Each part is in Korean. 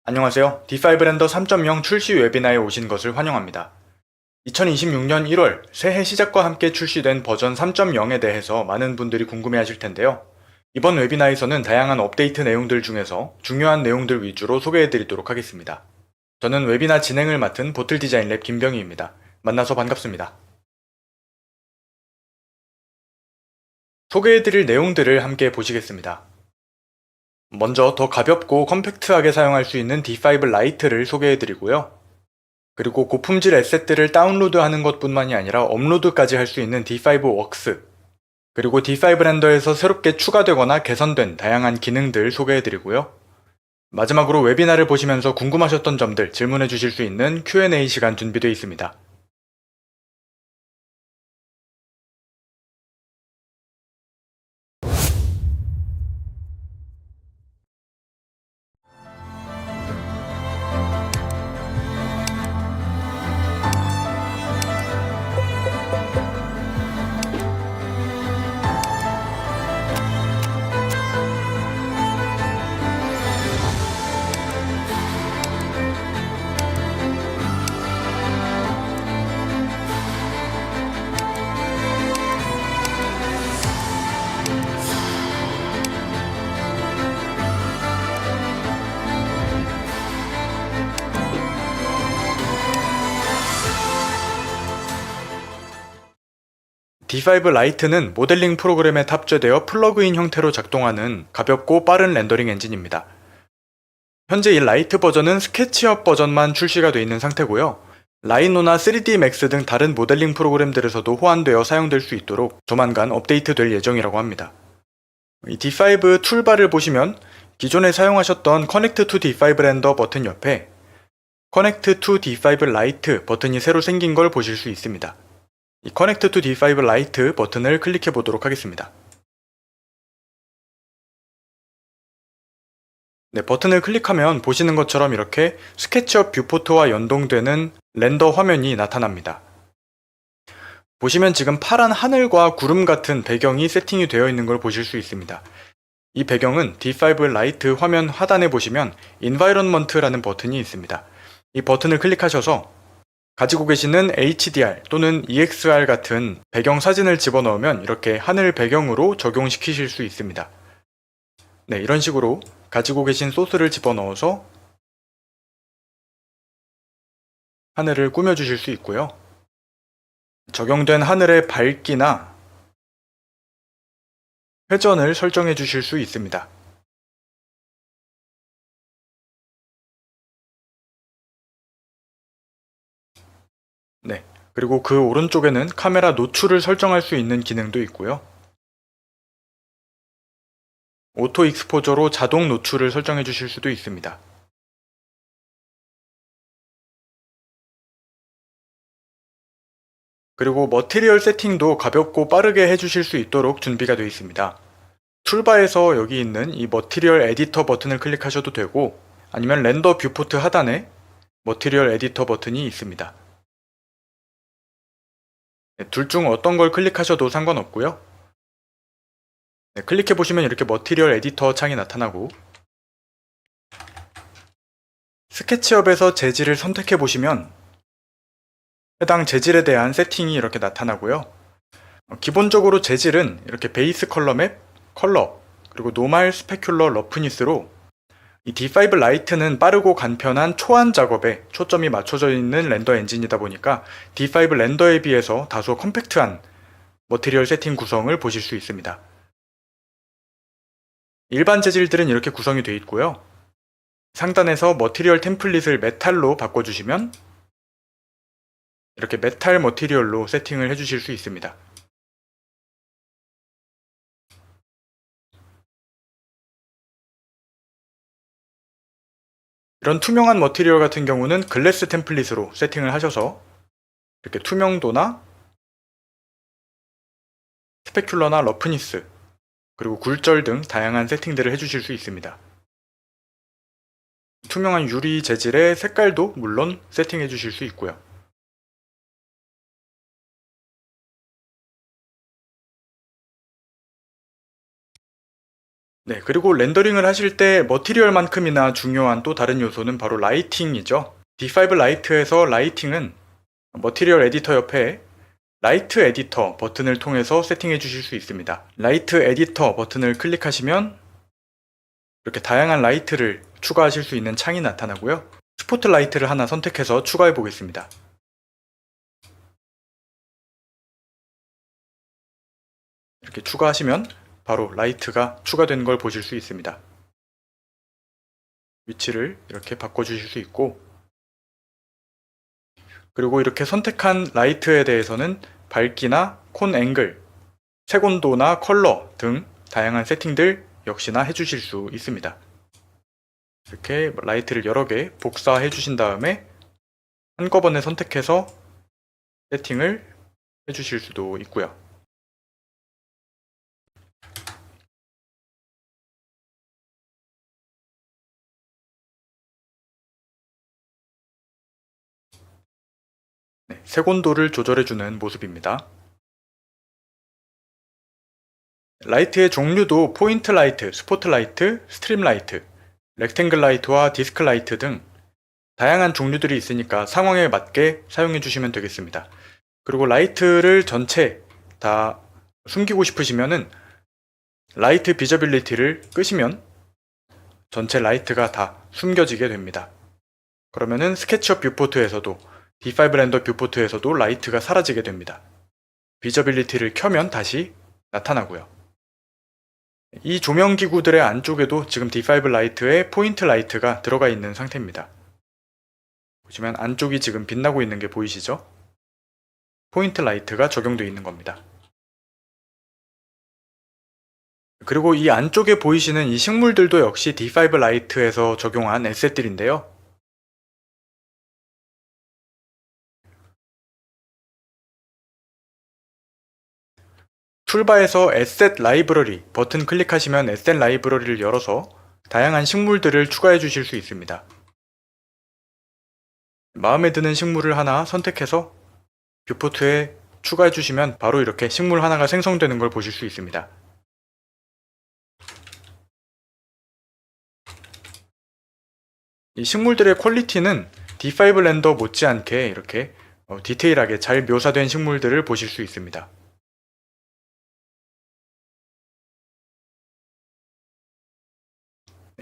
안녕하세요. D5 렌더 3.0 출시 웨비나에 오신 것을 환영합니다. 2026년 1월 새해 시작과 함께 출시된 버전 3.0에 대해서 많은 분들이 궁금해하실 텐데요. 이번 웨비나에서는 다양한 업데이트 내용들 중에서 중요한 내용들 위주로 소개해드리도록 하겠습니다. 저는 웨비나 진행을 맡은 보틀 디자인랩 김병희입니다. 만나서 반갑습니다. 소개해드릴 내용들을 함께 보시겠습니다. 먼저 더 가볍고 컴팩트하게 사용할 수 있는 D5 라이트를 소개해드리고요. 그리고 고품질 에셋들을 다운로드하는 것뿐만이 아니라 업로드까지 할 수 있는 D5 웍스, 그리고 D5 렌더에서 새롭게 추가되거나 개선된 다양한 기능들 소개해드리고요. 마지막으로 웨비나를 보시면서 궁금하셨던 점들 질문해 주실 수 있는 Q&A 시간 준비되어 있습니다. D5 라이트는 모델링 프로그램에 탑재되어 플러그인 형태로 작동하는 가볍고 빠른 렌더링 엔진입니다. 현재 이 라이트 버전은 스케치업 버전만 출시가 되어 있는 상태고요. 라이노나 3D 맥스 등 다른 모델링 프로그램들에서도 호환되어 사용될 수 있도록 조만간 업데이트 될 예정이라고 합니다. 이 D5 툴바를 보시면 기존에 사용하셨던 Connect to D5 렌더 버튼 옆에 Connect to D5 Lite 버튼이 새로 생긴 걸 보실 수 있습니다. 이 Connect to D5 Lite 버튼을 클릭해 보도록 하겠습니다. 네, 버튼을 클릭하면 보시는 것처럼 이렇게 스케치업 뷰포트와 연동되는 렌더 화면이 나타납니다. 보시면 지금 파란 하늘과 구름 같은 배경이 세팅이 되어 있는 걸 보실 수 있습니다. 이 배경은 D5 라이트 화면 하단에 보시면 Environment라는 버튼이 있습니다. 이 버튼을 클릭하셔서 가지고 계시는 HDR 또는 EXR 같은 배경 사진을 집어넣으면 이렇게 하늘 배경으로 적용시키실 수 있습니다. 네, 이런 식으로 가지고 계신 소스를 집어넣어서 하늘을 꾸며주실 수 있고요. 적용된 하늘의 밝기나 회전을 설정해 주실 수 있습니다. 네, 그리고 그 오른쪽에는 카메라 노출을 설정할 수 있는 기능도 있고요. 오토 익스포저로 자동 노출을 설정해 주실 수도 있습니다. 그리고 머티리얼 세팅도 가볍고 빠르게 해주실 수 있도록 준비가 되어 있습니다. 툴바에서 여기 있는 이 머티리얼 에디터 버튼을 클릭하셔도 되고 아니면 렌더 뷰포트 하단에 머티리얼 에디터 버튼이 있습니다. 네, 둘 중 어떤 걸 클릭하셔도 상관없고요. 네, 클릭해 보시면 이렇게 머티리얼 에디터 창이 나타나고 스케치업에서 재질을 선택해 보시면 해당 재질에 대한 세팅이 이렇게 나타나고요. 기본적으로 재질은 이렇게 베이스 컬러 맵, 컬러, 그리고 노말 스페큘러 러프니스로 이 D5 라이트는 빠르고 간편한 초안 작업에 초점이 맞춰져 있는 렌더 엔진이다 보니까 D5 렌더에 비해서 다소 컴팩트한 머티리얼 세팅 구성을 보실 수 있습니다. 일반 재질들은 이렇게 구성이 되어 있고요. 상단에서 머티리얼 템플릿을 메탈로 바꿔주시면 이렇게 메탈 머티리얼로 세팅을 해주실 수 있습니다. 이런 투명한 머티리얼 같은 경우는 글래스 템플릿으로 세팅을 하셔서 이렇게 투명도나 스페큘러나 러프니스, 그리고 굴절 등 다양한 세팅들을 해주실 수 있습니다. 투명한 유리 재질의 색깔도 물론 세팅해 주실 수 있고요. 네, 그리고 렌더링을 하실 때 머티리얼만큼이나 중요한 또 다른 요소는 바로 라이팅이죠. D5 라이트에서 라이팅은 머티리얼 에디터 옆에 라이트 에디터 버튼을 통해서 세팅해 주실 수 있습니다. 라이트 에디터 버튼을 클릭하시면 이렇게 다양한 라이트를 추가하실 수 있는 창이 나타나고요. 스포트라이트를 하나 선택해서 추가해 보겠습니다. 이렇게 추가하시면 바로 라이트가 추가된 걸 보실 수 있습니다. 위치를 이렇게 바꿔주실 수 있고, 그리고 이렇게 선택한 라이트에 대해서는 밝기나 콘 앵글, 색온도나 컬러 등 다양한 세팅들 역시나 해주실 수 있습니다. 이렇게 라이트를 여러 개 복사해 주신 다음에 한꺼번에 선택해서 세팅을 해주실 수도 있고요. 네, 색온도를 조절해주는 모습입니다. 라이트의 종류도 포인트 라이트, 스포트 라이트, 스트림 라이트, 렉탱글 라이트와 디스크 라이트 등 다양한 종류들이 있으니까 상황에 맞게 사용해 주시면 되겠습니다. 그리고 라이트를 전체 다 숨기고 싶으시면은 라이트 비저빌리티를 끄시면 전체 라이트가 다 숨겨지게 됩니다. 그러면은 스케치업 뷰포트에서도 D5 렌더 뷰포트에서도 라이트가 사라지게 됩니다. 비저빌리티를 켜면 다시 나타나고요. 이 조명 기구들의 안쪽에도 지금 D5 라이트에 포인트 라이트가 들어가 있는 상태입니다. 보시면 안쪽이 지금 빛나고 있는 게 보이시죠? 포인트 라이트가 적용되어 있는 겁니다. 그리고 이 안쪽에 보이시는 이 식물들도 역시 D5 라이트에서 적용한 에셋들인데요. 툴바에서 에셋 라이브러리 버튼 클릭하시면 에셋 라이브러리를 열어서 다양한 식물들을 추가해 주실 수 있습니다. 마음에 드는 식물을 하나 선택해서 뷰포트에 추가해 주시면 바로 이렇게 식물 하나가 생성되는 걸 보실 수 있습니다. 이 식물들의 퀄리티는 D5 렌더 못지않게 이렇게 디테일하게 잘 묘사된 식물들을 보실 수 있습니다.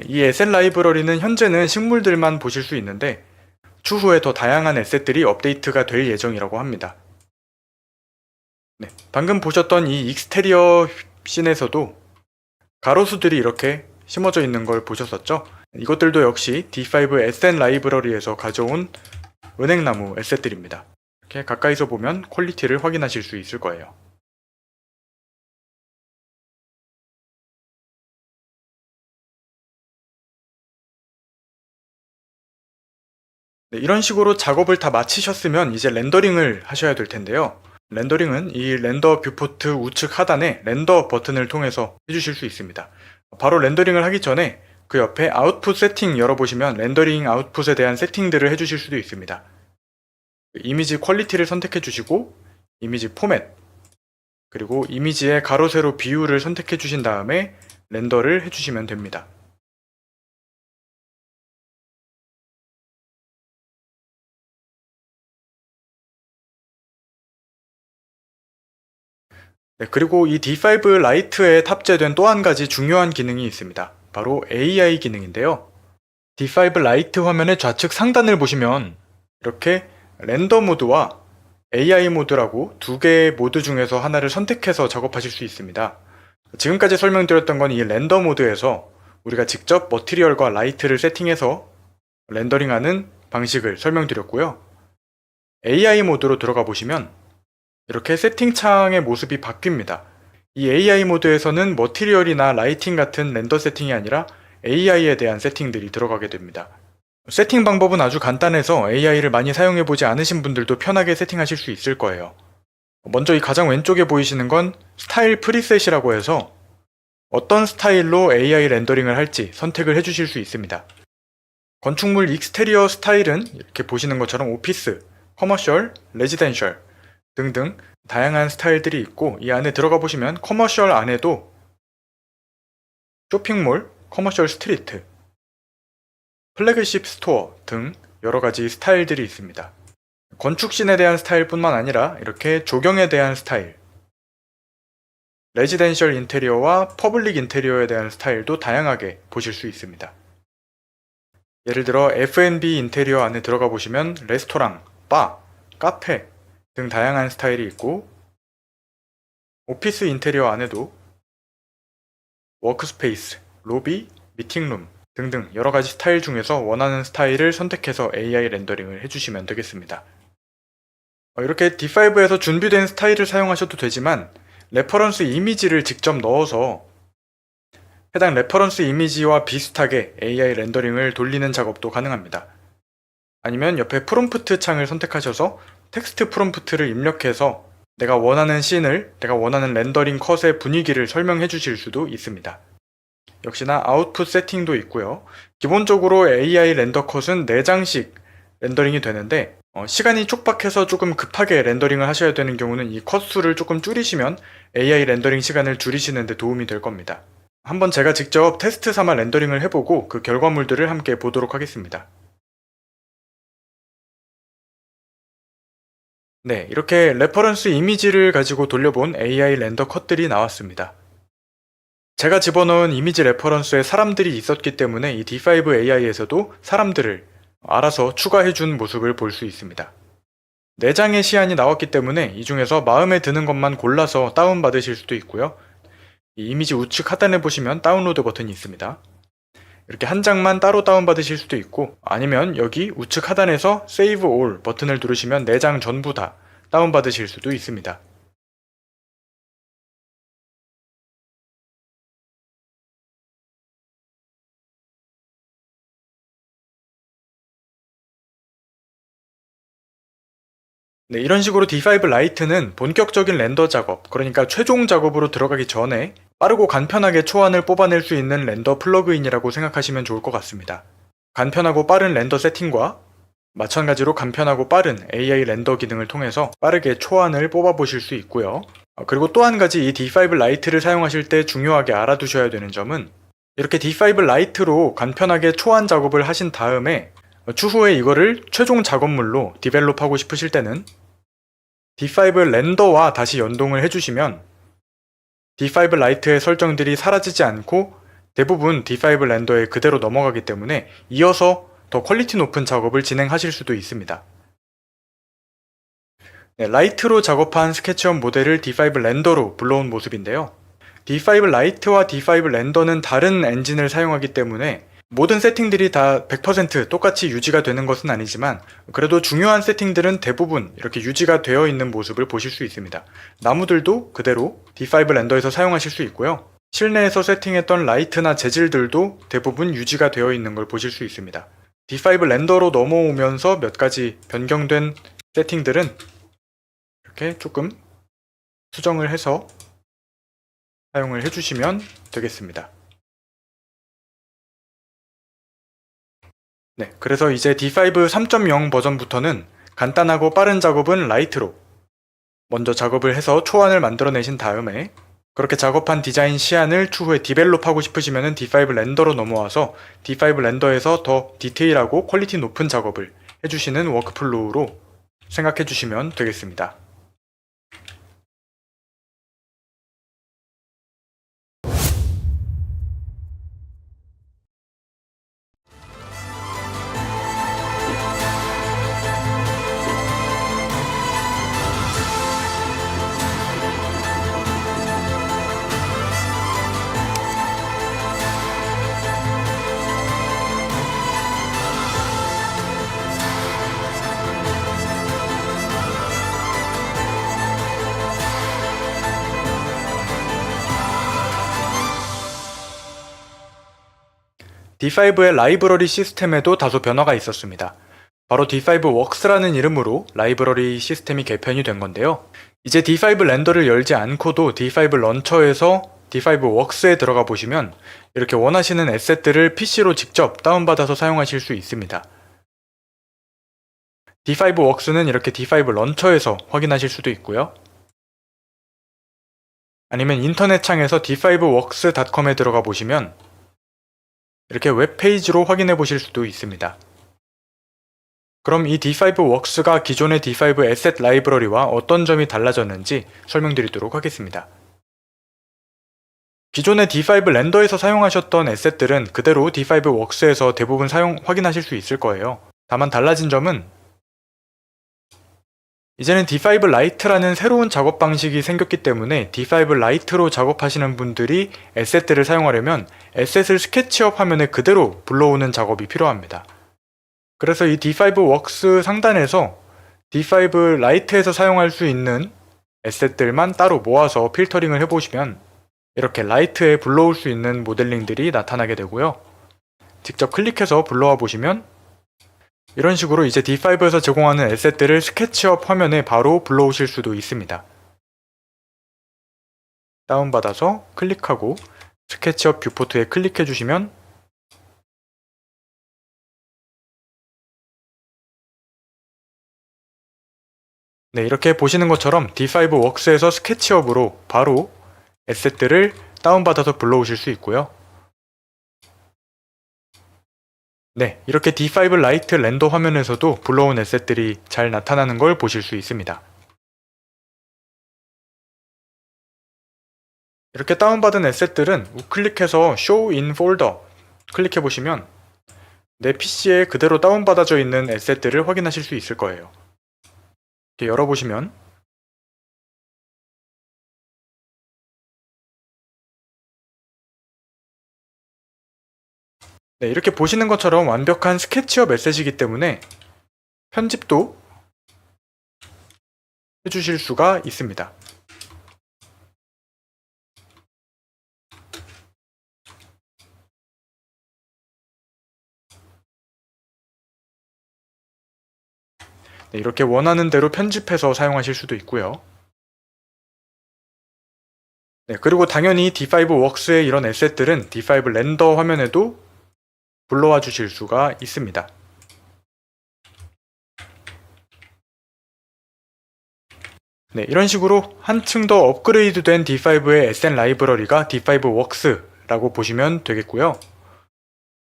이 에셋 라이브러리는 현재는 식물들만 보실 수 있는데 추후에 더 다양한 에셋들이 업데이트가 될 예정이라고 합니다. 네, 방금 보셨던 이 익스테리어 씬에서도 가로수들이 이렇게 심어져 있는 걸 보셨었죠? 이것들도 역시 D5 에셋 라이브러리에서 가져온 은행나무 에셋들입니다. 이렇게 가까이서 보면 퀄리티를 확인하실 수 있을 거예요. 네, 이런 식으로 작업을 다 마치셨으면 이제 렌더링을 하셔야 될 텐데요. 렌더링은 이 렌더 뷰포트 우측 하단에 렌더 버튼을 통해서 해주실 수 있습니다. 바로 렌더링을 하기 전에 그 옆에 아웃풋 세팅 열어보시면 렌더링 아웃풋에 대한 세팅들을 해주실 수도 있습니다. 이미지 퀄리티를 선택해 주시고 이미지 포맷, 그리고 이미지의 가로 세로 비율을 선택해 주신 다음에 렌더를 해주시면 됩니다. 네, 그리고 이 D5 라이트에 탑재된 또 한 가지 중요한 기능이 있습니다. 바로 AI 기능인데요. D5 라이트 화면의 좌측 상단을 보시면 이렇게 렌더 모드와 AI 모드라고 두 개의 모드 중에서 하나를 선택해서 작업하실 수 있습니다. 지금까지 설명드렸던 건 이 렌더 모드에서 우리가 직접 머티리얼과 라이트를 세팅해서 렌더링하는 방식을 설명드렸고요. AI 모드로 들어가 보시면 이렇게 세팅창의 모습이 바뀝니다. 이 AI 모드에서는 머티리얼이나 라이팅 같은 렌더 세팅이 아니라 AI에 대한 세팅들이 들어가게 됩니다. 세팅 방법은 아주 간단해서 AI를 많이 사용해보지 않으신 분들도 편하게 세팅하실 수 있을 거예요. 먼저 이 가장 왼쪽에 보이시는 건 스타일 프리셋이라고 해서 어떤 스타일로 AI 렌더링을 할지 선택을 해주실 수 있습니다. 건축물 익스테리어 스타일은 이렇게 보시는 것처럼 오피스, 커머셜, 레지덴셜 등등 다양한 스타일들이 있고 이 안에 들어가 보시면 커머셜 안에도 쇼핑몰, 커머셜 스트리트, 플래그십 스토어 등 여러가지 스타일들이 있습니다. 건축신에 대한 스타일뿐만 아니라 이렇게 조경에 대한 스타일, 레지덴셜 인테리어와 퍼블릭 인테리어에 대한 스타일도 다양하게 보실 수 있습니다. 예를 들어 F&B 인테리어 안에 들어가 보시면 레스토랑, 바, 카페 등 다양한 스타일이 있고, 오피스 인테리어 안에도 워크스페이스, 로비, 미팅룸 등등 여러가지 스타일 중에서 원하는 스타일을 선택해서 AI 렌더링을 해주시면 되겠습니다. 이렇게 D5에서 준비된 스타일을 사용하셔도 되지만 레퍼런스 이미지를 직접 넣어서 해당 레퍼런스 이미지와 비슷하게 AI 렌더링을 돌리는 작업도 가능합니다. 아니면 옆에 프롬프트 창을 선택하셔서 텍스트 프롬프트를 입력해서 내가 원하는 씬을, 내가 원하는 렌더링 컷의 분위기를 설명해 주실 수도 있습니다. 역시나 아웃풋 세팅도 있고요. 기본적으로 AI 렌더 컷은 4장씩 렌더링이 되는데 시간이 촉박해서 조금 급하게 렌더링을 하셔야 되는 경우는 이 컷 수를 조금 줄이시면 AI 렌더링 시간을 줄이시는 데 도움이 될 겁니다. 한번 제가 직접 테스트 삼아 렌더링을 해보고 그 결과물들을 함께 보도록 하겠습니다. 네, 이렇게 레퍼런스 이미지를 가지고 돌려본 AI 렌더 컷들이 나왔습니다. 제가 집어넣은 이미지 레퍼런스에 사람들이 있었기 때문에 이 D5 AI에서도 사람들을 알아서 추가해준 모습을 볼 수 있습니다. 4장의 시안이 나왔기 때문에 이 중에서 마음에 드는 것만 골라서 다운받으실 수도 있고요. 이 이미지 우측 하단에 보시면 다운로드 버튼이 있습니다. 이렇게 한 장만 따로 다운받으실 수도 있고, 아니면 여기 우측 하단에서 Save All 버튼을 누르시면 4장 전부 다 다운받으실 수도 있습니다. 네, 이런 식으로 D5 라이트는 본격적인 렌더 작업, 그러니까 최종 작업으로 들어가기 전에 빠르고 간편하게 초안을 뽑아낼 수 있는 렌더 플러그인이라고 생각하시면 좋을 것 같습니다. 간편하고 빠른 렌더 세팅과 마찬가지로 간편하고 빠른 AI 렌더 기능을 통해서 빠르게 초안을 뽑아보실 수 있고요. 그리고 또 한 가지 이 D5 라이트를 사용하실 때 중요하게 알아두셔야 되는 점은, 이렇게 D5 라이트로 간편하게 초안 작업을 하신 다음에 추후에 이거를 최종 작업물로 디벨롭하고 싶으실 때는 D5 렌더와 다시 연동을 해주시면 D5 라이트의 설정들이 사라지지 않고 대부분 D5 렌더에 그대로 넘어가기 때문에 이어서 더 퀄리티 높은 작업을 진행하실 수도 있습니다. 네, 라이트로 작업한 스케치업 모델을 D5 렌더로 불러온 모습인데요. D5 라이트와 D5 렌더는 다른 엔진을 사용하기 때문에 모든 세팅들이 다 100% 똑같이 유지가 되는 것은 아니지만 그래도 중요한 세팅들은 대부분 이렇게 유지가 되어 있는 모습을 보실 수 있습니다. 나무들도 그대로 D5 렌더에서 사용하실 수 있고요. 실내에서 세팅했던 라이트나 재질들도 대부분 유지가 되어 있는 걸 보실 수 있습니다. D5 렌더로 넘어오면서 몇 가지 변경된 세팅들은 이렇게 조금 수정을 해서 사용을 해주시면 되겠습니다. 네, 그래서 이제 D5 3.0 버전부터는 간단하고 빠른 작업은 라이트로 먼저 작업을 해서 초안을 만들어내신 다음에 그렇게 작업한 디자인 시안을 추후에 디벨롭하고 싶으시면 D5 렌더로 넘어와서 D5 렌더에서 더 디테일하고 퀄리티 높은 작업을 해주시는 워크플로우로 생각해 주시면 되겠습니다. D5의 라이브러리 시스템에도 다소 변화가 있었습니다. 바로 D5 Works라는 이름으로 라이브러리 시스템이 개편이 된 건데요. 이제 D5 렌더를 열지 않고도 D5 런처에서 D5 Works에 들어가 보시면 이렇게 원하시는 에셋들을 PC로 직접 다운받아서 사용하실 수 있습니다. D5 Works는 이렇게 D5 런처에서 확인하실 수도 있고요. 아니면 인터넷 창에서 d5works.com에 들어가 보시면 이렇게 웹페이지로 확인해 보실 수도 있습니다. 그럼 이 d5works가 기존의 d5 에셋 라이브러리와 어떤 점이 달라졌는지 설명드리도록 하겠습니다. 기존의 d5 렌더에서 사용하셨던 에셋들은 그대로 d5works에서 대부분 확인하실 수 있을 거예요. 다만 달라진 점은 이제는 d5 라이트라는 새로운 작업 방식이 생겼기 때문에 d5 라이트로 작업하시는 분들이 에셋들을 사용하려면 에셋을 스케치업 화면에 그대로 불러오는 작업이 필요합니다. 그래서 이 d5works 상단에서 d5 라이트에서 사용할 수 있는 에셋들만 따로 모아서 필터링을 해보시면 이렇게 라이트에 불러올 수 있는 모델링들이 나타나게 되고요. 직접 클릭해서 불러와 보시면 이런 식으로 이제 d5에서 제공하는 에셋들을 스케치업 화면에 바로 불러오실 수도 있습니다. 다운받아서 클릭하고 스케치업 뷰포트에 클릭해 주시면 네, 이렇게 보시는 것처럼 d5works에서 스케치업으로 바로 에셋들을 다운받아서 불러오실 수 있고요. 네, 이렇게 d5 라이트 렌더 화면에서도 불러온 에셋들이 잘 나타나는 걸 보실 수 있습니다. 이렇게 다운받은 에셋들은 우클릭해서 Show in Folder 클릭해 보시면 내 PC에 그대로 다운받아져 있는 에셋들을 확인하실 수 있을 거예요. 이렇게 열어보시면 네, 이렇게 보시는 것처럼 완벽한 스케치업 에셋이기 때문에 편집도 해주실 수가 있습니다. 네, 이렇게 원하는 대로 편집해서 사용하실 수도 있고요. 네, 그리고 당연히 d5works의 이런 에셋들은 d5 렌더 화면에도 불러와 주실 수가 있습니다. 네, 이런 식으로 한층 더 업그레이드된 d5의 에셋 라이브러리가 d5works라고 보시면 되겠고요.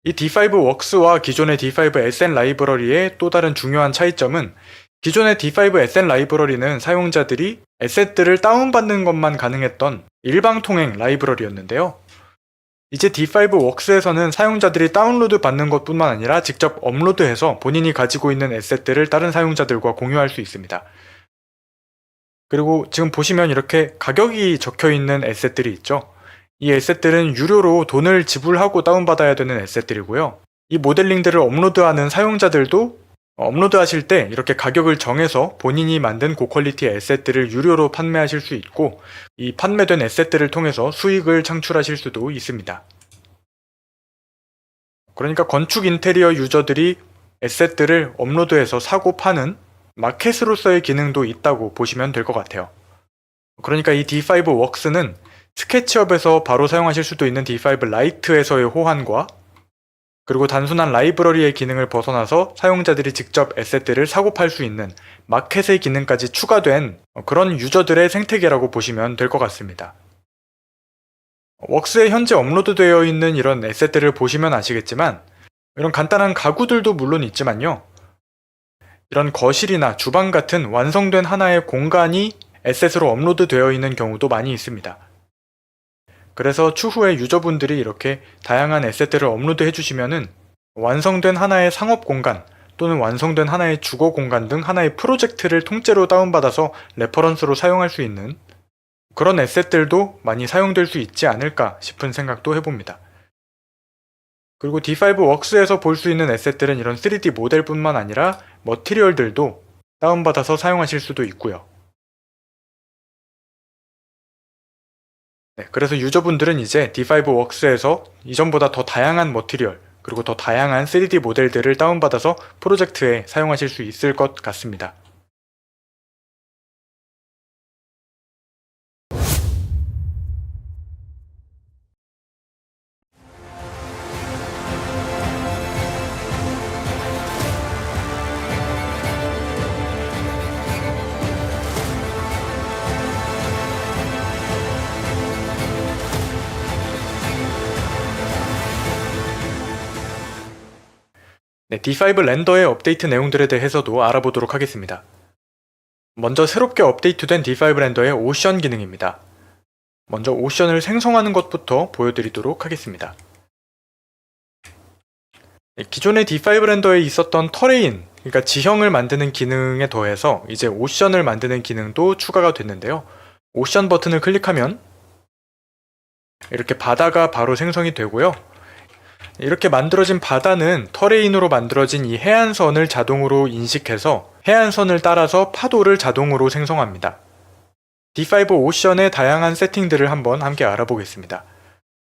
이 d5works와 기존의 d5 에셋 라이브러리의 또 다른 중요한 차이점은 기존의 d5 에셋 라이브러리는 사용자들이 에셋들을 다운받는 것만 가능했던 일방 통행 라이브러리였는데요. 이제 d5works에서는 사용자들이 다운로드 받는 것뿐만 아니라 직접 업로드해서 본인이 가지고 있는 에셋들을 다른 사용자들과 공유할 수 있습니다. 그리고 지금 보시면 이렇게 가격이 적혀 있는 에셋들이 있죠. 이 에셋들은 유료로 돈을 지불하고 다운받아야 되는 에셋들이고요. 이 모델링들을 업로드하는 사용자들도 업로드하실 때 이렇게 가격을 정해서 본인이 만든 고퀄리티 에셋들을 유료로 판매하실 수 있고 이 판매된 에셋들을 통해서 수익을 창출하실 수도 있습니다. 그러니까 건축 인테리어 유저들이 에셋들을 업로드해서 사고 파는 마켓으로서의 기능도 있다고 보시면 될 것 같아요. 그러니까 이 d5works는 스케치업에서 바로 사용하실 수도 있는 d5 라이트에서의 호환과 그리고 단순한 라이브러리의 기능을 벗어나서 사용자들이 직접 에셋들을 사고 팔 수 있는 마켓의 기능까지 추가된 그런 유저들의 생태계라고 보시면 될 것 같습니다. 웍스에 현재 업로드되어 있는 이런 에셋들을 보시면 아시겠지만 이런 간단한 가구들도 물론 있지만요. 이런 거실이나 주방 같은 완성된 하나의 공간이 에셋으로 업로드되어 있는 경우도 많이 있습니다. 그래서 추후에 유저분들이 이렇게 다양한 에셋들을 업로드 해주시면은 완성된 하나의 상업 공간 또는 완성된 하나의 주거 공간 등 하나의 프로젝트를 통째로 다운받아서 레퍼런스로 사용할 수 있는 그런 에셋들도 많이 사용될 수 있지 않을까 싶은 생각도 해봅니다. 그리고 d5works에서 볼 수 있는 에셋들은 이런 3D 모델뿐만 아니라 머티리얼들도 다운받아서 사용하실 수도 있고요. 네, 그래서 유저분들은 이제 d5works에서 이전보다 더 다양한 머티리얼 그리고 더 다양한 3D 모델들을 다운받아서 프로젝트에 사용하실 수 있을 것 같습니다. 네, D5 렌더의 업데이트 내용들에 대해서도 알아보도록 하겠습니다. 먼저 새롭게 업데이트된 D5 렌더의 오션 기능입니다. 먼저 오션을 생성하는 것부터 보여드리도록 하겠습니다. 기존의 D5 렌더에 있었던 터레인, 그러니까 지형을 만드는 기능에 더해서 이제 오션을 만드는 기능도 추가가 됐는데요. 오션 버튼을 클릭하면 이렇게 바다가 바로 생성이 되고요. 이렇게 만들어진 바다는 터레인으로 만들어진 이 해안선을 자동으로 인식해서 해안선을 따라서 파도를 자동으로 생성합니다. D5 오션의 다양한 세팅들을 한번 함께 알아보겠습니다.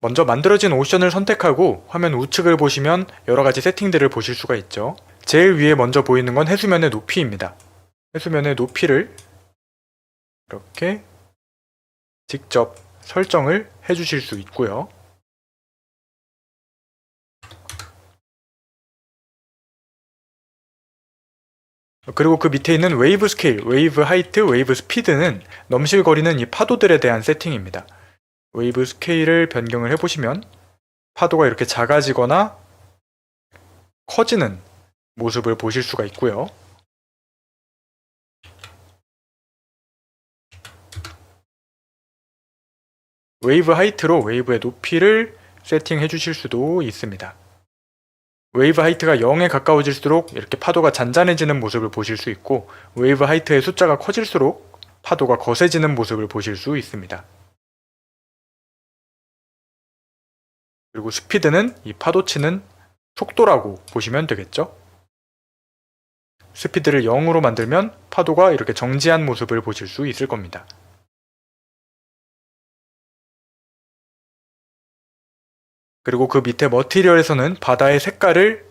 먼저 만들어진 오션을 선택하고 화면 우측을 보시면 여러가지 세팅들을 보실 수가 있죠. 제일 위에 먼저 보이는 건 해수면의 높이입니다. 해수면의 높이를 이렇게 직접 설정을 해주실 수 있고요. 그리고 그 밑에 있는 웨이브 스케일, 웨이브 하이트, 웨이브 스피드는 넘실거리는 이 파도들에 대한 세팅입니다. 웨이브 스케일을 변경을 해보시면 파도가 이렇게 작아지거나 커지는 모습을 보실 수가 있고요. 웨이브 하이트로 웨이브의 높이를 세팅해 주실 수도 있습니다. 웨이브 하이트가 0에 가까워질수록 이렇게 파도가 잔잔해지는 모습을 보실 수 있고, 웨이브 하이트의 숫자가 커질수록 파도가 거세지는 모습을 보실 수 있습니다. 그리고 스피드는 이 파도 치는 속도라고 보시면 되겠죠. 스피드를 0으로 만들면 파도가 이렇게 정지한 모습을 보실 수 있을 겁니다. 그리고 그 밑에 머티리얼에서는 바다의 색깔을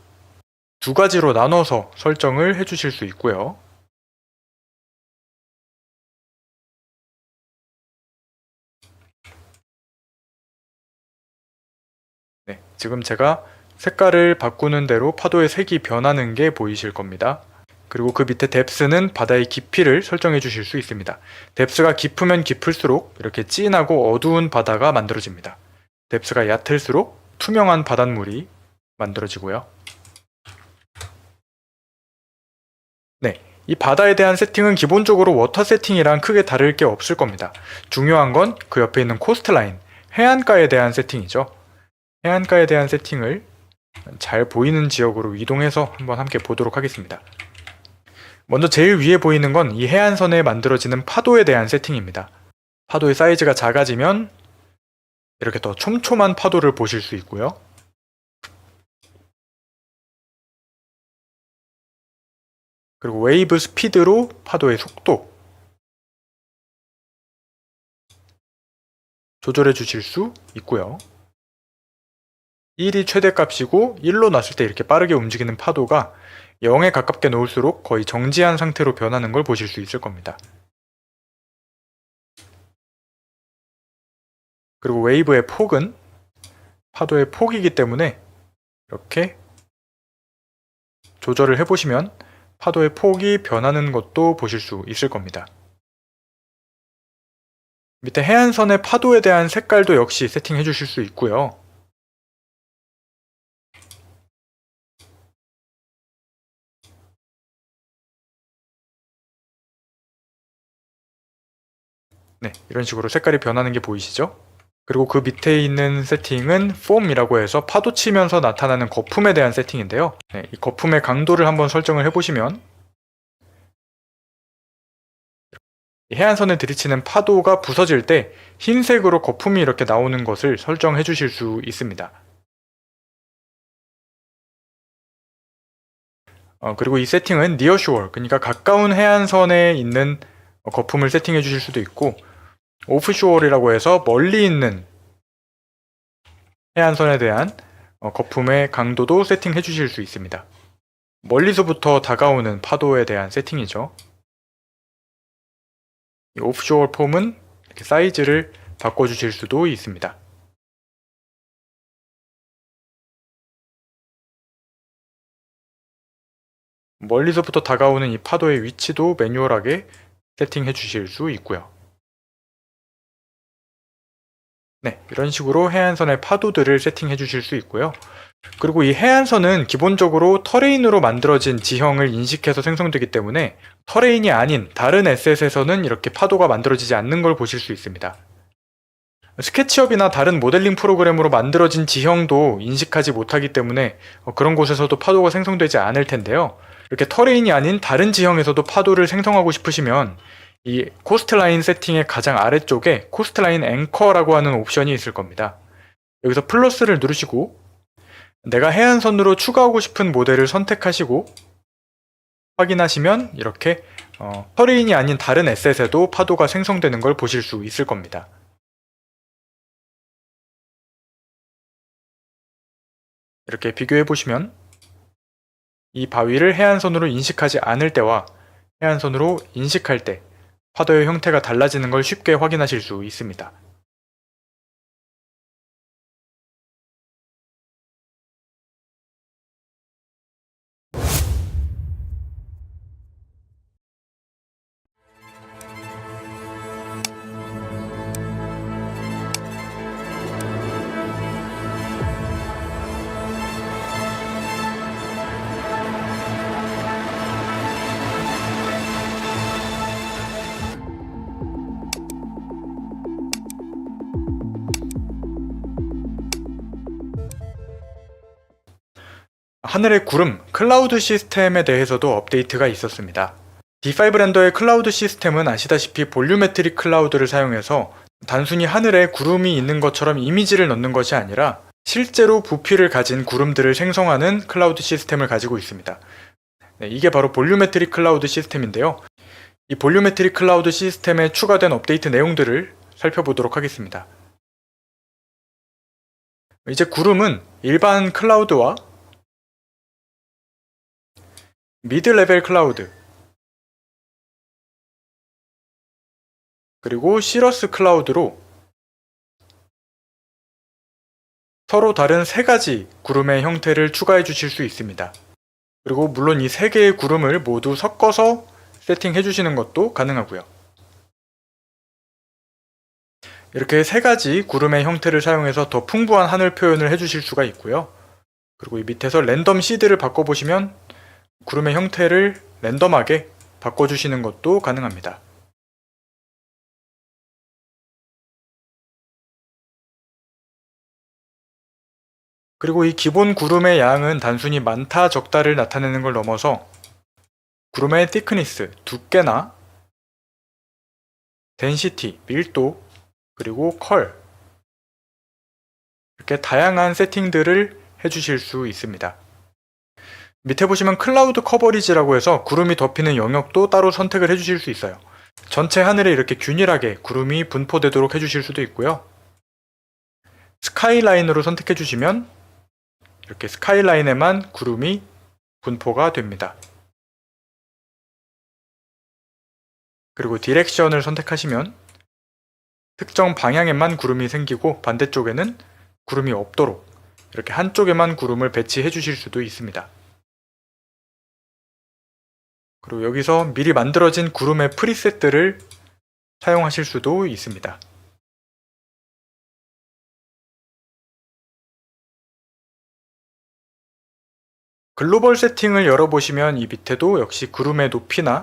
두 가지로 나눠서 설정을 해주실 수 있고요. 네, 지금 제가 색깔을 바꾸는 대로 파도의 색이 변하는 게 보이실 겁니다. 그리고 그 밑에 뎁스는 바다의 깊이를 설정해 주실 수 있습니다. 뎁스가 깊으면 깊을수록 이렇게 진하고 어두운 바다가 만들어집니다. 뎁스가 얕을수록 투명한 바닷물이 만들어지고요. 네, 이 바다에 대한 세팅은 기본적으로 워터 세팅이랑 크게 다를 게 없을 겁니다. 중요한 건 그 옆에 있는 코스트라인, 해안가에 대한 세팅이죠. 해안가에 대한 세팅을 잘 보이는 지역으로 이동해서 한번 함께 보도록 하겠습니다. 먼저 제일 위에 보이는 건 이 해안선에 만들어지는 파도에 대한 세팅입니다. 파도의 사이즈가 작아지면 이렇게 더 촘촘한 파도를 보실 수 있고요. 그리고 웨이브 스피드로 파도의 속도 조절해 주실 수 있고요. 1이 최대값이고 1로 놨을 때 이렇게 빠르게 움직이는 파도가 0에 가깝게 놓을수록 거의 정지한 상태로 변하는 걸 보실 수 있을 겁니다. 그리고 웨이브의 폭은 파도의 폭이기 때문에 이렇게 조절을 해보시면 파도의 폭이 변하는 것도 보실 수 있을 겁니다. 밑에 해안선의 파도에 대한 색깔도 역시 세팅해 주실 수 있고요. 네, 이런 식으로 색깔이 변하는 게 보이시죠? 그리고 그 밑에 있는 세팅은 폼이라고 해서 파도 치면서 나타나는 거품에 대한 세팅인데요. 네, 이 거품의 강도를 한번 설정을 해보시면 해안선에 들이치는 파도가 부서질 때 흰색으로 거품이 이렇게 나오는 것을 설정해 주실 수 있습니다. 그리고 이 세팅은 near shore, 그러니까 가까운 해안선에 있는 거품을 세팅해 주실 수도 있고, 오프쇼어이라고 해서 멀리 있는 해안선에 대한 거품의 강도도 세팅해 주실 수 있습니다. 멀리서부터 다가오는 파도에 대한 세팅이죠. 이 오프쇼어 폼은 이렇게 사이즈를 바꿔주실 수도 있습니다. 멀리서부터 다가오는 이 파도의 위치도 매뉴얼하게 세팅해 주실 수 있고요. 네, 이런 식으로 해안선의 파도들을 세팅해 주실 수 있고요. 그리고 이 해안선은 기본적으로 터레인으로 만들어진 지형을 인식해서 생성되기 때문에 터레인이 아닌 다른 에셋에서는 이렇게 파도가 만들어지지 않는 걸 보실 수 있습니다. 스케치업이나 다른 모델링 프로그램으로 만들어진 지형도 인식하지 못하기 때문에 그런 곳에서도 파도가 생성되지 않을 텐데요. 이렇게 터레인이 아닌 다른 지형에서도 파도를 생성하고 싶으시면 이 코스트라인 세팅의 가장 아래쪽에 코스트라인 앵커라고 하는 옵션이 있을 겁니다. 여기서 플러스를 누르시고 내가 해안선으로 추가하고 싶은 모델을 선택하시고 확인하시면 이렇게 터레인이 아닌 다른 에셋에도 파도가 생성되는 걸 보실 수 있을 겁니다. 이렇게 비교해 보시면 이 바위를 해안선으로 인식하지 않을 때와 해안선으로 인식할 때 파도의 형태가 달라지는 걸 쉽게 확인하실 수 있습니다. 하늘의 구름, 클라우드 시스템에 대해서도 업데이트가 있었습니다. D5 렌더의 클라우드 시스템은 아시다시피 볼류메트릭 클라우드를 사용해서 단순히 하늘에 구름이 있는 것처럼 이미지를 넣는 것이 아니라 실제로 부피를 가진 구름들을 생성하는 클라우드 시스템을 가지고 있습니다. 이게 바로 볼류메트릭 클라우드 시스템인데요. 이 볼류메트릭 클라우드 시스템에 추가된 업데이트 내용들을 살펴보도록 하겠습니다. 이제 구름은 일반 클라우드와 미드 레벨 클라우드, 그리고 시러스 클라우드로 서로 다른 세 가지 구름의 형태를 추가해 주실 수 있습니다. 그리고 물론 이 세 개의 구름을 모두 섞어서 세팅해 주시는 것도 가능하고요. 이렇게 세 가지 구름의 형태를 사용해서 더 풍부한 하늘 표현을 해 주실 수가 있고요. 그리고 이 밑에서 랜덤 시드를 바꿔보시면 구름의 형태를 랜덤하게 바꿔주시는 것도 가능합니다. 그리고 이 기본 구름의 양은 단순히 많다 적다를 나타내는 걸 넘어서 구름의 thickness, 두께나 density, 밀도, 그리고 컬 이렇게 다양한 세팅들을 해주실 수 있습니다. 밑에 보시면 클라우드 커버리지라고 해서 구름이 덮이는 영역도 따로 선택을 해주실 수 있어요. 전체 하늘에 이렇게 균일하게 구름이 분포되도록 해주실 수도 있고요. 스카이라인으로 선택해 주시면 이렇게 스카이라인에만 구름이 분포가 됩니다. 그리고 디렉션을 선택하시면 특정 방향에만 구름이 생기고 반대쪽에는 구름이 없도록 이렇게 한쪽에만 구름을 배치해 주실 수도 있습니다. 그리고 여기서 미리 만들어진 구름의 프리셋들을 사용하실 수도 있습니다. 글로벌 세팅을 열어보시면 이 밑에도 역시 구름의 높이나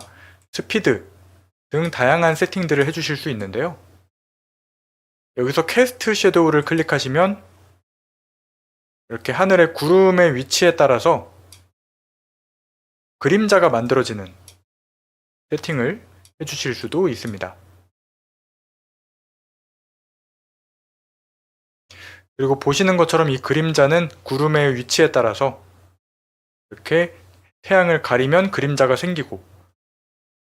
스피드 등 다양한 세팅들을 해주실 수 있는데요. 여기서 캐스트 섀도우를 클릭하시면 이렇게 하늘의 구름의 위치에 따라서 그림자가 만들어지는 세팅을 해주실 수도 있습니다. 그리고 보시는 것처럼 이 그림자는 구름의 위치에 따라서 이렇게 태양을 가리면 그림자가 생기고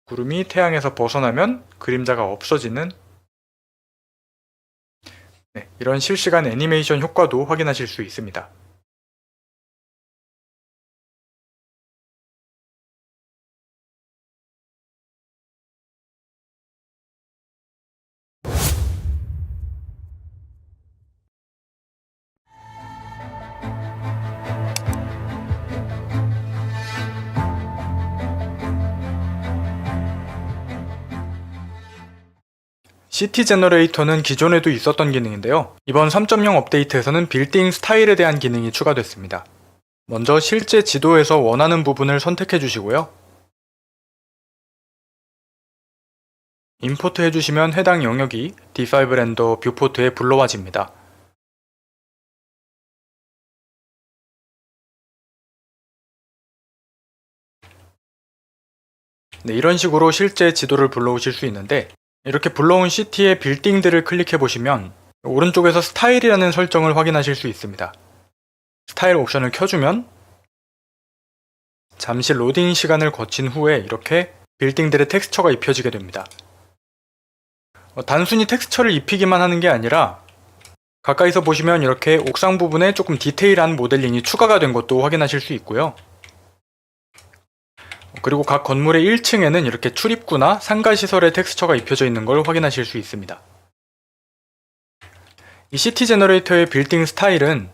구름이 태양에서 벗어나면 그림자가 없어지는 이런 실시간 애니메이션 효과도 확인하실 수 있습니다. 시티 제너레이터는 기존에도 있었던 기능인데요. 이번 3.0 업데이트에서는 빌딩 스타일에 대한 기능이 추가됐습니다. 먼저 실제 지도에서 원하는 부분을 선택해 주시고요. 임포트 해주시면 해당 영역이 D5 렌더 뷰포트에 불러와집니다. 네, 이런 식으로 실제 지도를 불러오실 수 있는데, 이렇게 불러온 시티의 빌딩들을 클릭해 보시면 오른쪽에서 스타일이라는 설정을 확인하실 수 있습니다. 스타일 옵션을 켜주면 잠시 로딩 시간을 거친 후에 이렇게 빌딩들의 텍스처가 입혀지게 됩니다. 단순히 텍스처를 입히기만 하는 게 아니라 가까이서 보시면 이렇게 옥상 부분에 조금 디테일한 모델링이 추가가 된 것도 확인하실 수 있고요. 그리고 각 건물의 1층에는 이렇게 출입구나 상가시설의 텍스처가 입혀져 있는 걸 확인하실 수 있습니다. 이 시티 제너레이터의 빌딩 스타일은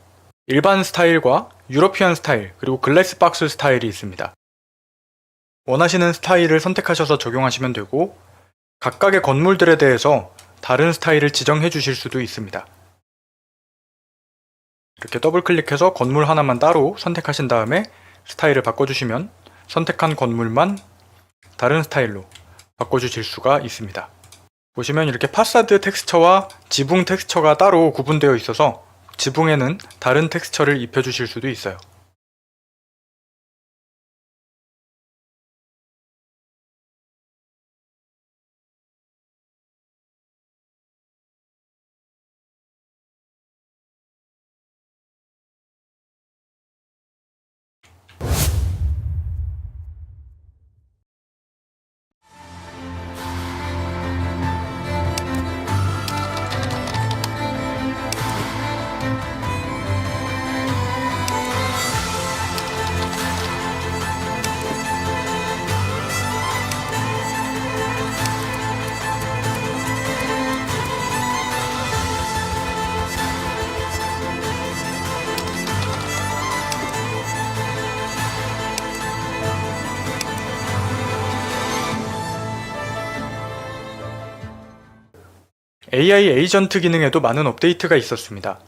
일반 스타일과 유러피안 스타일, 그리고 글래스 박스 스타일이 있습니다. 원하시는 스타일을 선택하셔서 적용하시면 되고, 각각의 건물들에 대해서 다른 스타일을 지정해 주실 수도 있습니다. 이렇게 더블 클릭해서 건물 하나만 따로 선택하신 다음에 스타일을 바꿔주시면 선택한 건물만 다른 스타일로 바꿔주실 수가 있습니다. 보시면 이렇게 파사드 텍스처와 지붕 텍스처가 따로 구분되어 있어서 지붕에는 다른 텍스처를 입혀주실 수도 있어요. AI 에이전트 기능에도 많은 업데이트가 있었습니다.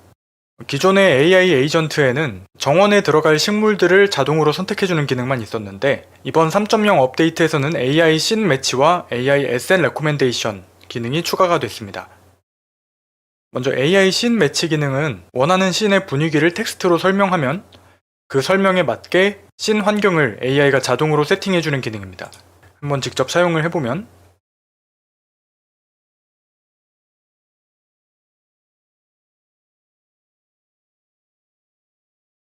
기존의 AI 에이전트에는 정원에 들어갈 식물들을 자동으로 선택해주는 기능만 있었는데, 이번 3.0 업데이트에서는 AI 씬 매치와 AI SN 레코멘데이션 기능이 추가가 됐습니다. 먼저 AI 씬 매치 기능은 원하는 씬의 분위기를 텍스트로 설명하면 그 설명에 맞게 씬 환경을 AI가 자동으로 세팅해주는 기능입니다. 한번 직접 사용을 해보면,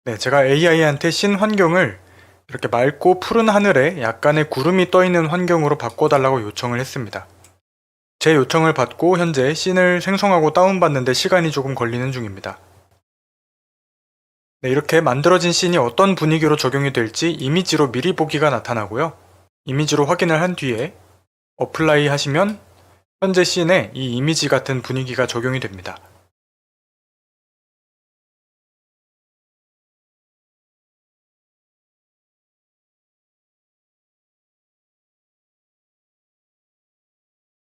네, 제가 AI한테 씬 환경을 이렇게 맑고 푸른 하늘에 약간의 구름이 떠있는 환경으로 바꿔달라고 요청을 했습니다. 제 요청을 받고 현재 씬을 생성하고 다운받는데 시간이 조금 걸리는 중입니다. 네, 이렇게 만들어진 씬이 어떤 분위기로 적용이 될지 이미지로 미리 보기가 나타나고요. 이미지로 확인을 한 뒤에 어플라이 하시면 현재 씬에 이 이미지 같은 분위기가 적용이 됩니다.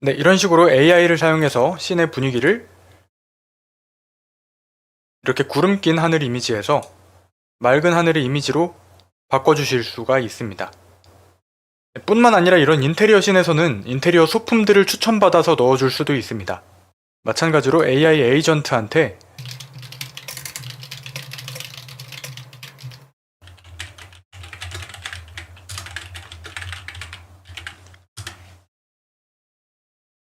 네, 이런 식으로 AI를 사용해서 씬의 분위기를 이렇게 구름 낀 하늘 이미지에서 맑은 하늘의 이미지로 바꿔주실 수가 있습니다. 뿐만 아니라 이런 인테리어 씬에서는 인테리어 소품들을 추천받아서 넣어줄 수도 있습니다. 마찬가지로 AI 에이전트한테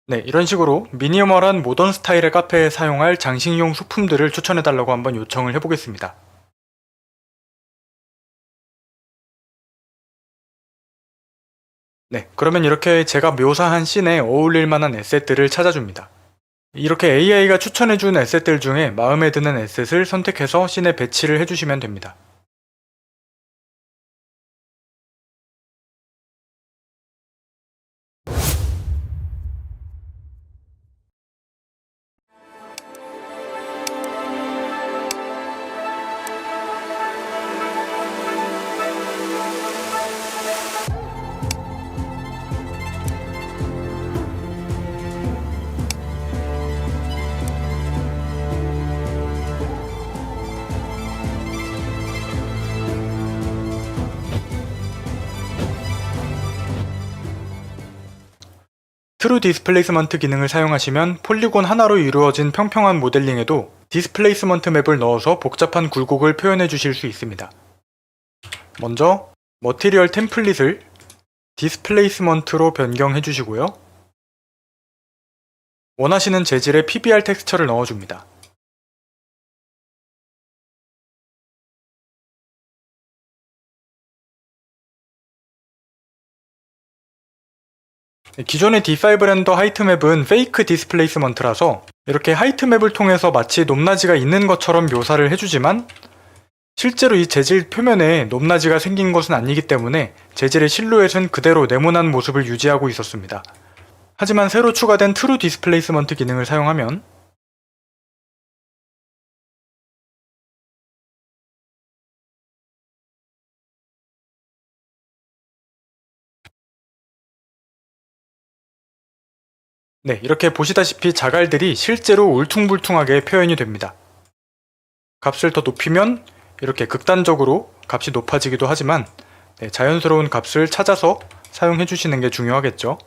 네, 이런 식으로 미니멀한 모던 스타일의 카페에 사용할 장식용 소품들을 추천해달라고 한번 요청을 해보겠습니다. 네, 그러면 이렇게 제가 묘사한 씬에 어울릴 만한 에셋들을 찾아줍니다. 이렇게 AI가 추천해준 에셋들 중에 마음에 드는 에셋을 선택해서 씬에 배치를 해주시면 됩니다. 트루 디스플레이스먼트 기능을 사용하시면 폴리곤 하나로 이루어진 평평한 모델링에도 디스플레이스먼트 맵을 넣어서 복잡한 굴곡을 표현해 주실 수 있습니다. 먼저 머티리얼 템플릿을 디스플레이스먼트로 변경해 주시고요. 원하시는 재질의 PBR 텍스처를 넣어줍니다. 기존의 D5 렌더 하이트 맵은 페이크 디스플레이스먼트라서 이렇게 하이트 맵을 통해서 마치 높낮이가 있는 것처럼 묘사를 해주지만 실제로 이 재질 표면에 높낮이가 생긴 것은 아니기 때문에 재질의 실루엣은 그대로 네모난 모습을 유지하고 있었습니다. 하지만 새로 추가된 트루 디스플레이스먼트 기능을 사용하면 이렇게 보시다시피 자갈들이 실제로 울퉁불퉁하게 표현이 됩니다. 값을 더 높이면 이렇게 극단적으로 값이 높아지기도 하지만 자연스러운 값을 찾아서 사용해 주시는 게 중요하겠죠.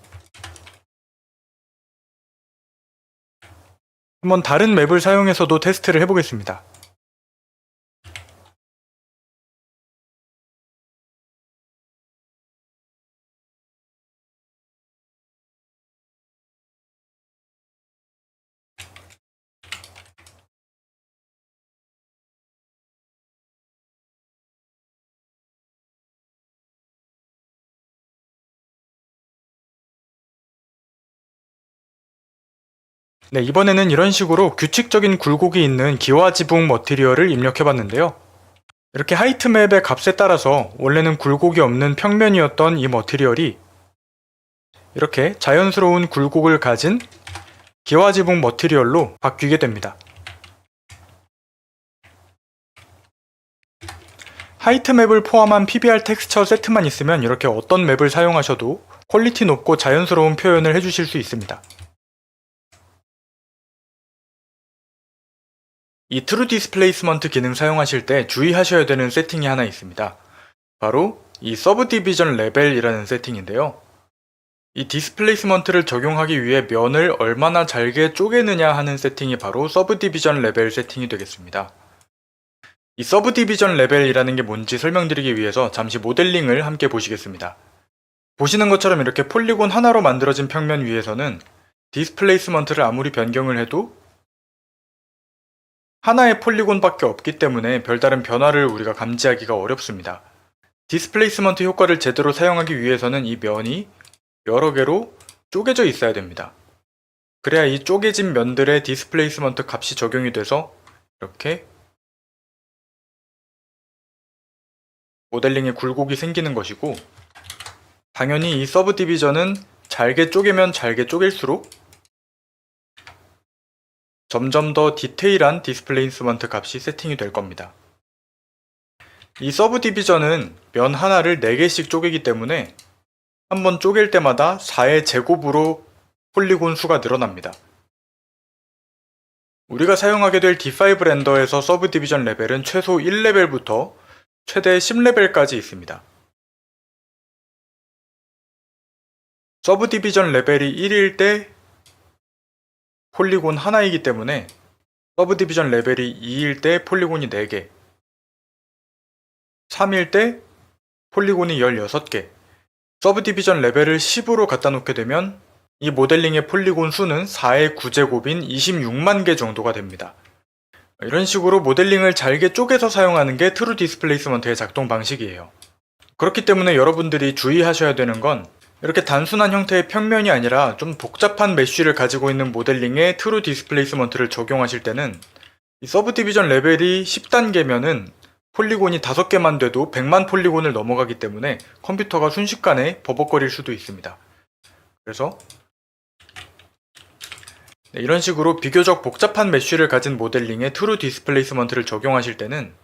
한번 다른 맵을 사용해서도 테스트를 해보겠습니다. 이번에는 이런 식으로 규칙적인 굴곡이 있는 기와지붕 머티리얼을 입력해봤는데요. 이렇게 하이트 맵의 값에 따라서 원래는 굴곡이 없는 평면이었던 이 머티리얼이 이렇게 자연스러운 굴곡을 가진 기와지붕 머티리얼로 바뀌게 됩니다. 하이트 맵을 포함한 PBR 텍스처 세트만 있으면 이렇게 어떤 맵을 사용하셔도 퀄리티 높고 자연스러운 표현을 해주실 수 있습니다. 이 트루 디스플레이스먼트 기능 사용하실 때 주의하셔야 되는 세팅이 하나 있습니다. 바로 이 서브 디비전 레벨이라는 세팅인데요. 이 디스플레이스먼트를 적용하기 위해 면을 얼마나 잘게 쪼개느냐 하는 세팅이 바로 서브 디비전 레벨 세팅이 되겠습니다. 이 서브 디비전 레벨이라는 게 뭔지 설명드리기 위해서 잠시 모델링을 함께 보시겠습니다. 보시는 것처럼 이렇게 폴리곤 하나로 만들어진 평면 위에서는 디스플레이스먼트를 아무리 변경을 해도 하나의 폴리곤밖에 없기 때문에 별다른 변화를 우리가 감지하기가 어렵습니다. 디스플레이스먼트 효과를 제대로 사용하기 위해서는 이 면이 여러 개로 쪼개져 있어야 됩니다. 그래야 이 쪼개진 면들의 디스플레이스먼트 값이 적용이 돼서 이렇게 모델링에 굴곡이 생기는 것이고, 당연히 이 서브 디비전은 잘게 쪼개면 잘게 쪼갤수록 점점 더 디테일한 디스플레이스먼트 값이 세팅이 될 겁니다. 이 서브 디비전은 면 하나를 4개씩 쪼개기 때문에 한번 쪼갤 때마다 4의 제곱으로 폴리곤 수가 늘어납니다. 우리가 사용하게 될 D5 렌더에서 서브 디비전 레벨은 최소 1레벨부터 최대 10레벨까지 있습니다. 서브 디비전 레벨이 1일 때 폴리곤 하나이기 때문에 서브 디비전 레벨이 2일 때 폴리곤이 4개, 3일 때 폴리곤이 16개, 서브 디비전 레벨을 10으로 갖다 놓게 되면 이 모델링의 폴리곤 수는 4의 9제곱인 26만 개 정도가 됩니다. 이런 식으로 모델링을 잘게 쪼개서 사용하는 게 트루 디스플레이스먼트의 작동 방식이에요. 그렇기 때문에 여러분들이 주의하셔야 되는 건 이렇게 단순한 형태의 평면이 아니라 좀 복잡한 메쉬를 가지고 있는 모델링에 트루 디스플레이스먼트를 적용하실 때는 이 서브 디비전 레벨이 10단계면은 폴리곤이 5개만 돼도 100만 폴리곤을 넘어가기 때문에 컴퓨터가 순식간에 버벅거릴 수도 있습니다. 그래서 이런 식으로 비교적 복잡한 메쉬를 가진 모델링에 트루 디스플레이스먼트를 적용하실 때는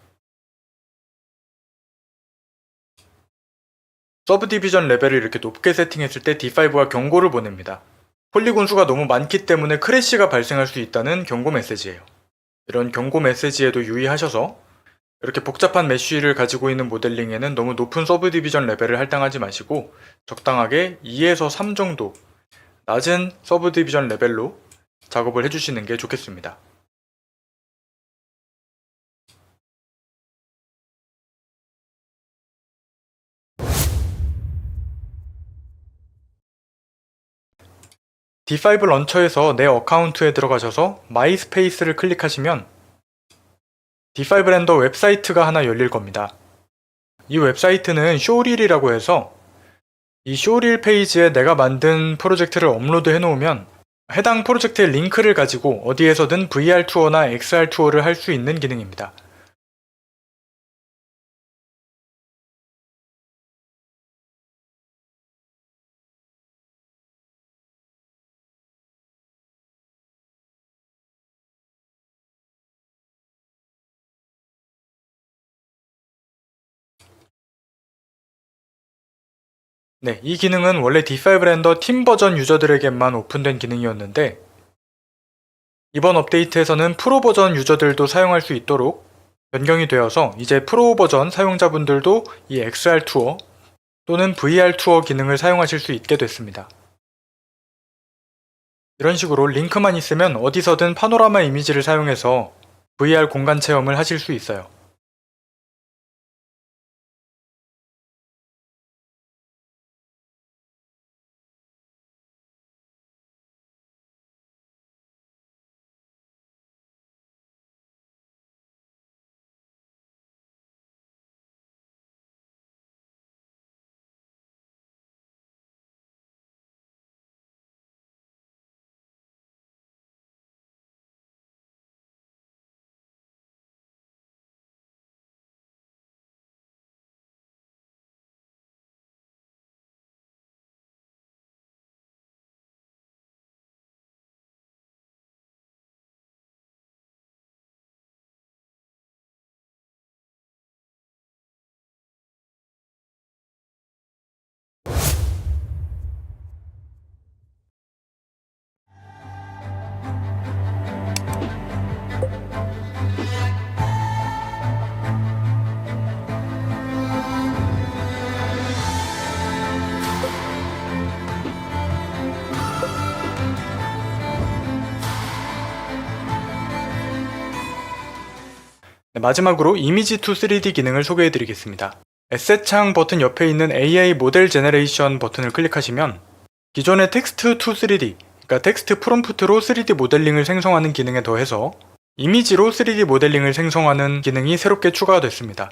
서브 디비전 레벨을 이렇게 높게 세팅했을 때 D5가 경고를 보냅니다. 폴리곤 수가 너무 많기 때문에 크래시가 발생할 수 있다는 경고 메시지예요. 이런 경고 메시지에도 유의하셔서 이렇게 복잡한 메쉬를 가지고 있는 모델링에는 너무 높은 서브 디비전 레벨을 할당하지 마시고 적당하게 2에서 3 정도 낮은 서브 디비전 레벨로 작업을 해주시는 게 좋겠습니다. D5 런처에서 내 어카운트에 들어가셔서 마이스페이스를 클릭하시면 D5 렌더 웹사이트가 하나 열릴 겁니다. 이 웹사이트는 쇼릴이라고 해서 이 쇼릴 페이지에 내가 만든 프로젝트를 업로드 해놓으면 해당 프로젝트의 링크를 가지고 어디에서든 VR 투어나 XR 투어를 할 수 있는 기능입니다. 네, 이 기능은 원래 D5 렌더 팀 버전 유저들에게만 오픈된 기능이었는데 이번 업데이트에서는 프로 버전 유저들도 사용할 수 있도록 변경이 되어서 이제 프로 버전 사용자분들도 이 XR 투어 또는 VR 투어 기능을 사용하실 수 있게 됐습니다. 이런 식으로 링크만 있으면 어디서든 파노라마 이미지를 사용해서 VR 공간 체험을 하실 수 있어요. 네, 마지막으로 이미지 투 3D 기능을 소개해 드리겠습니다. 에셋 창 버튼 옆에 있는 AI 모델 제너레이션 버튼을 클릭하시면 기존의 텍스트 투 3D, 그러니까 텍스트 프롬프트로 3D 모델링을 생성하는 기능에 더해서 이미지로 3D 모델링을 생성하는 기능이 새롭게 추가가 됐습니다.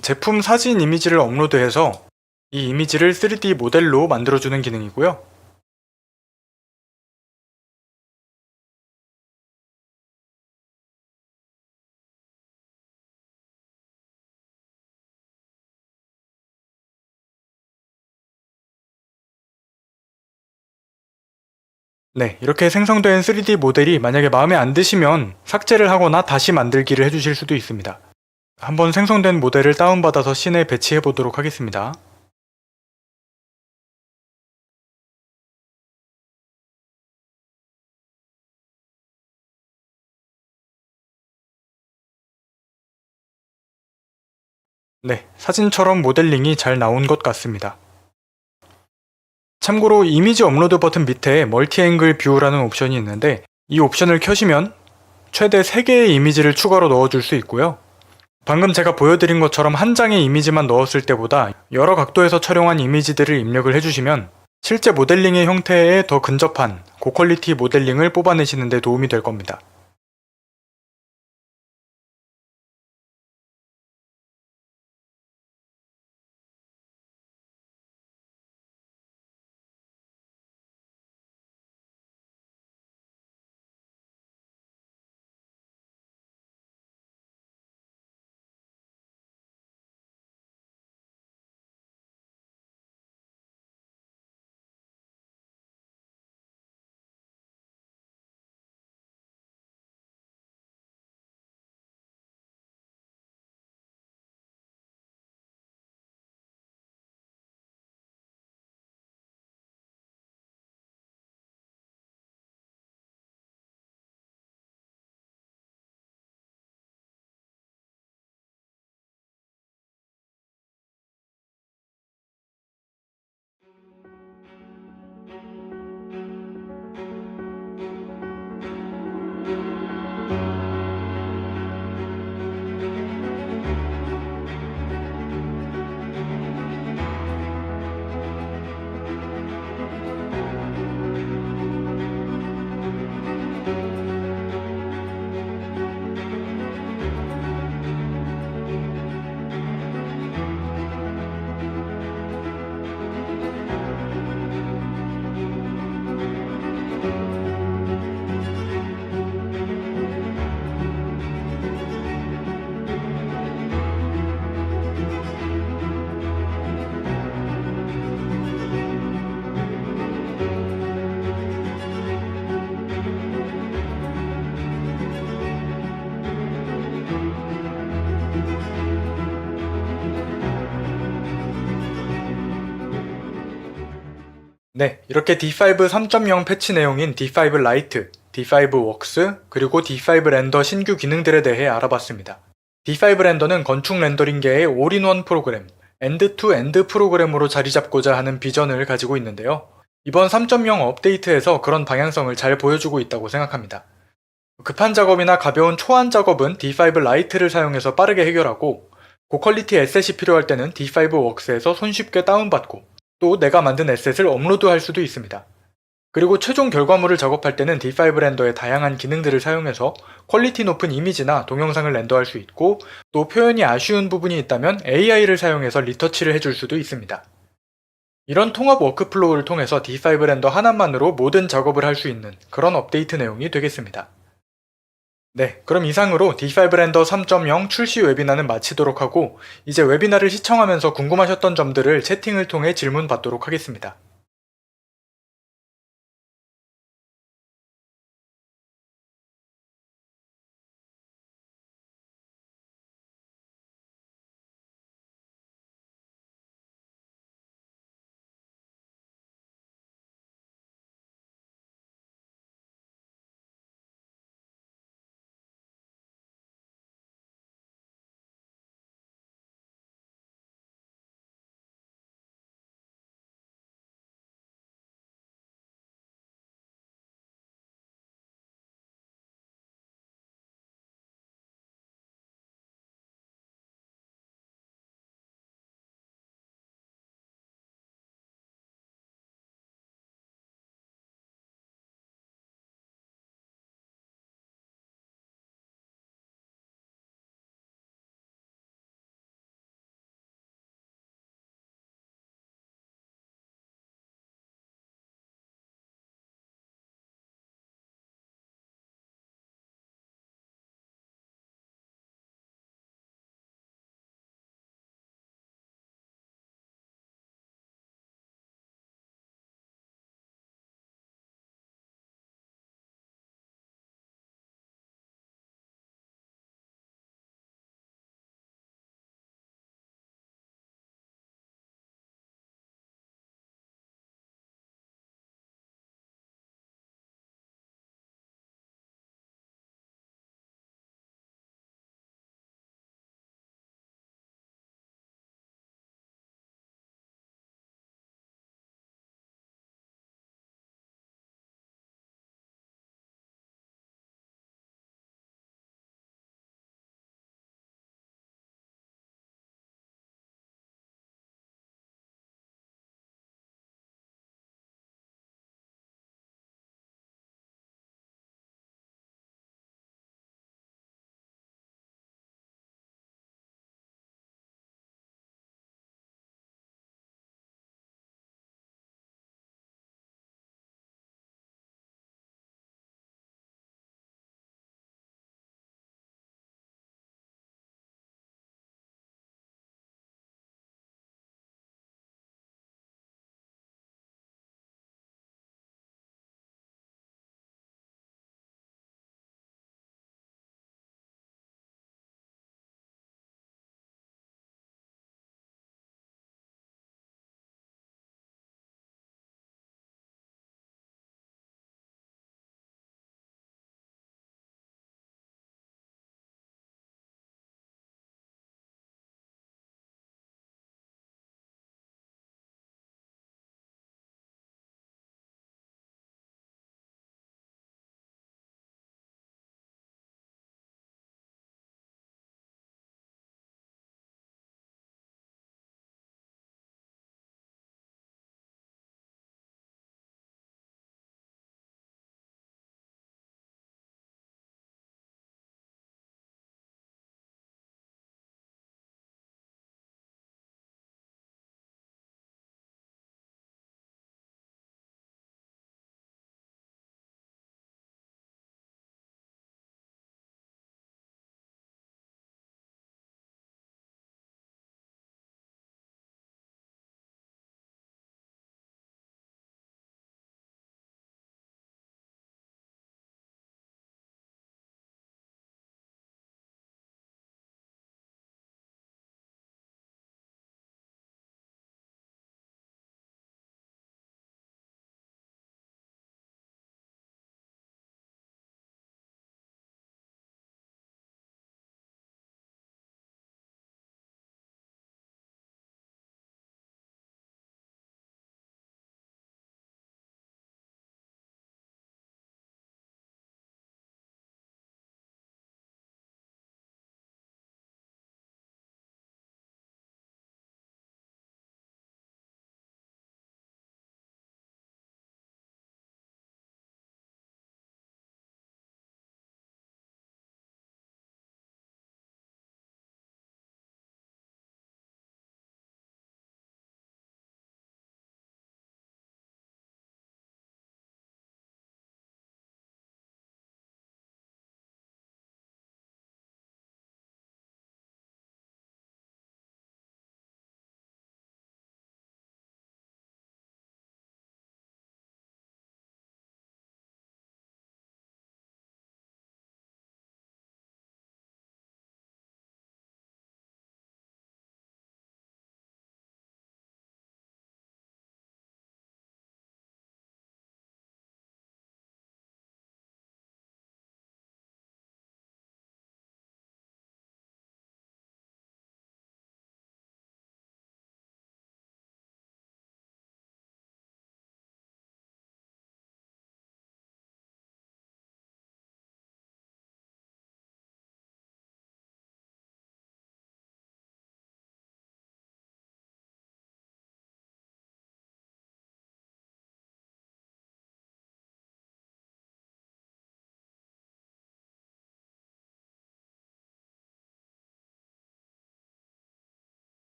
제품 사진 이미지를 업로드해서 이 이미지를 3D 모델로 만들어주는 기능이고요. 네, 이렇게 생성된 3D 모델이 만약에 마음에 안 드시면 삭제를 하거나 다시 만들기를 해주실 수도 있습니다. 한번 생성된 모델을 다운받아서 씬에 배치해 보도록 하겠습니다. 네, 사진처럼 모델링이 잘 나온 것 같습니다. 참고로 이미지 업로드 버튼 밑에 멀티 앵글 뷰라는 옵션이 있는데 이 옵션을 켜시면 최대 3개의 이미지를 추가로 넣어줄 수 있고요. 방금 제가 보여드린 것처럼 한 장의 이미지만 넣었을 때보다 여러 각도에서 촬영한 이미지들을 입력을 해주시면 실제 모델링의 형태에 더 근접한 고퀄리티 모델링을 뽑아내시는 데 도움이 될 겁니다. 네, 이렇게 D5 3.0 패치 내용인 D5 Lite, D5 Works, 그리고 D5 렌더 신규 기능들에 대해 알아봤습니다. D5 렌더는 건축 렌더링계의 올인원 프로그램, 엔드-투-엔드 프로그램으로 자리 잡고자 하는 비전을 가지고 있는데요. 이번 3.0 업데이트에서 그런 방향성을 잘 보여주고 있다고 생각합니다. 급한 작업이나 가벼운 초안 작업은 D5 Lite를 사용해서 빠르게 해결하고, 고퀄리티 에셋이 필요할 때는 D5 Works에서 손쉽게 다운받고, 또 내가 만든 에셋을 업로드할 수도 있습니다. 그리고 최종 결과물을 작업할 때는 D5 렌더의 다양한 기능들을 사용해서 퀄리티 높은 이미지나 동영상을 렌더할 수 있고, 또 표현이 아쉬운 부분이 있다면 AI를 사용해서 리터치를 해줄 수도 있습니다. 이런 통합 워크플로우를 통해서 D5 렌더 하나만으로 모든 작업을 할 수 있는 그런 업데이트 내용이 되겠습니다. 네, 그럼 이상으로 D5 렌더 3.0 출시 웨비나는 마치도록 하고, 이제 웨비나를 시청하면서 궁금하셨던 점들을 채팅을 통해 질문 받도록 하겠습니다.